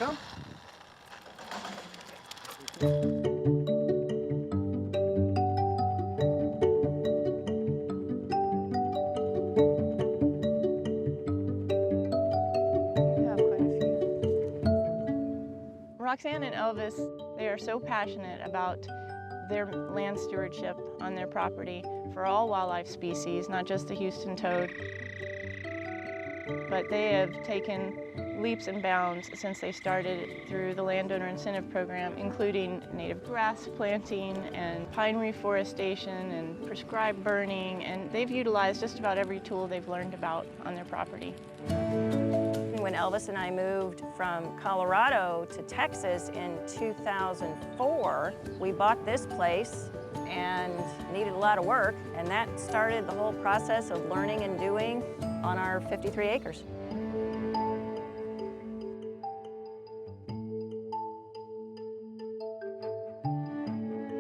Come. Roxanne and Elvis, they are so passionate about their land stewardship on their property for all wildlife species, not just the Houston toad. But they have taken leaps and bounds since they started through the Landowner Incentive Program, including native grass planting and pine reforestation and prescribed burning, and they've utilized just about every tool they've learned about on their property. When Elvis and I moved from Colorado to Texas in 2004, we bought this place and needed a lot of work, and that started the whole process of learning and doing on our 53 acres.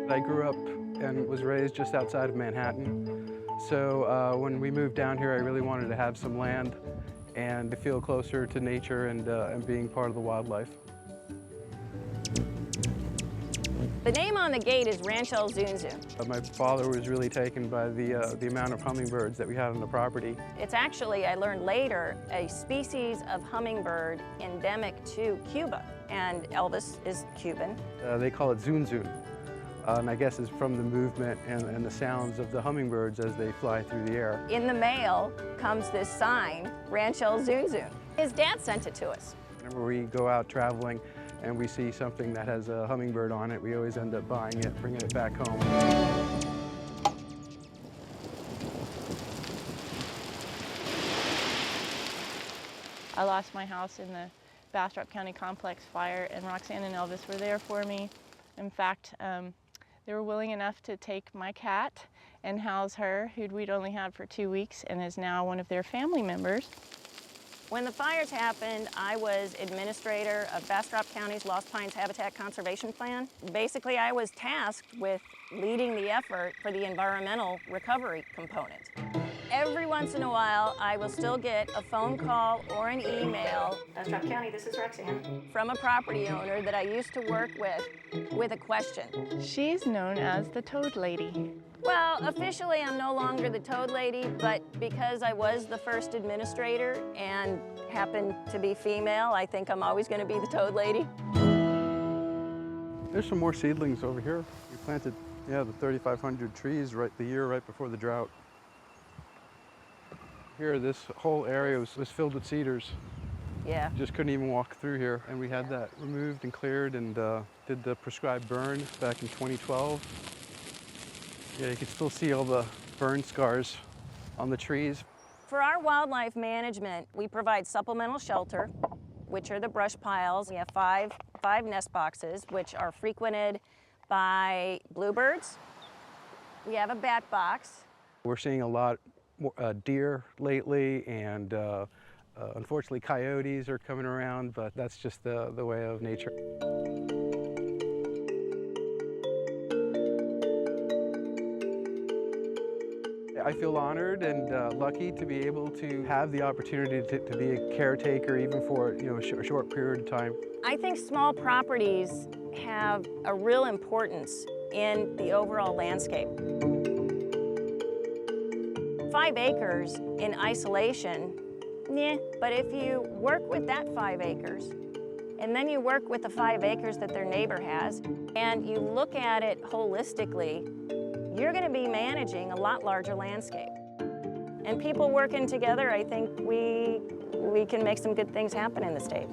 I grew up and was raised just outside of Manhattan. So when we moved down here, I really wanted to have some land and to feel closer to nature and being part of the wildlife. The name on the gate is Rancho Zunzun. My father was really taken by the amount of hummingbirds that we had on the property. It's actually, I learned later, a species of hummingbird endemic to Cuba, and Elvis is Cuban. They call it Zunzun, and I guess it's from the movement and the sounds of the hummingbirds as they fly through the air. In the mail comes this sign, Rancho Zunzun. His dad sent it to us. Whenever we go out traveling and we see something that has a hummingbird on it, we always end up buying it, bringing it back home. I lost my house in the Bastrop County complex fire, and Roxanne and Elvis were there for me. In fact, they were willing enough to take my cat and house her, who we'd only had for 2 weeks and is now one of their family members. When the fires happened, I was administrator of Bastrop County's Lost Pines Habitat Conservation Plan. Basically, I was tasked with leading the effort for the environmental recovery component. Every once in a while, I will still get a phone call or an email, Bastrop County, this is Roxanne, from a property owner that I used to work with a question. She's known as the Toad Lady. Well, officially I'm no longer the Toad Lady, but because I was the first administrator and happened to be female, I think I'm always going to be the Toad Lady. There's some more seedlings over here. We planted, the 3,500 trees the year right before the drought. Here, this whole area was filled with cedars. Yeah. Just couldn't even walk through here. And we had that removed and cleared and did the prescribed burn back in 2012. Yeah, you can still see all the burn scars on the trees. For our wildlife management, we provide supplemental shelter, which are the brush piles. We have five nest boxes, which are frequented by bluebirds. We have a bat box. We're seeing a lot more deer lately, and unfortunately coyotes are coming around, but that's just the way of nature. I feel honored and lucky to be able to have the opportunity to be a caretaker even for a short period of time. I think small properties have a real importance in the overall landscape. 5 acres in isolation, but if you work with that 5 acres, and then you work with the 5 acres that their neighbor has, and you look at it holistically, you're going to be managing a lot larger landscape. And people working together, I think we can make some good things happen in the state.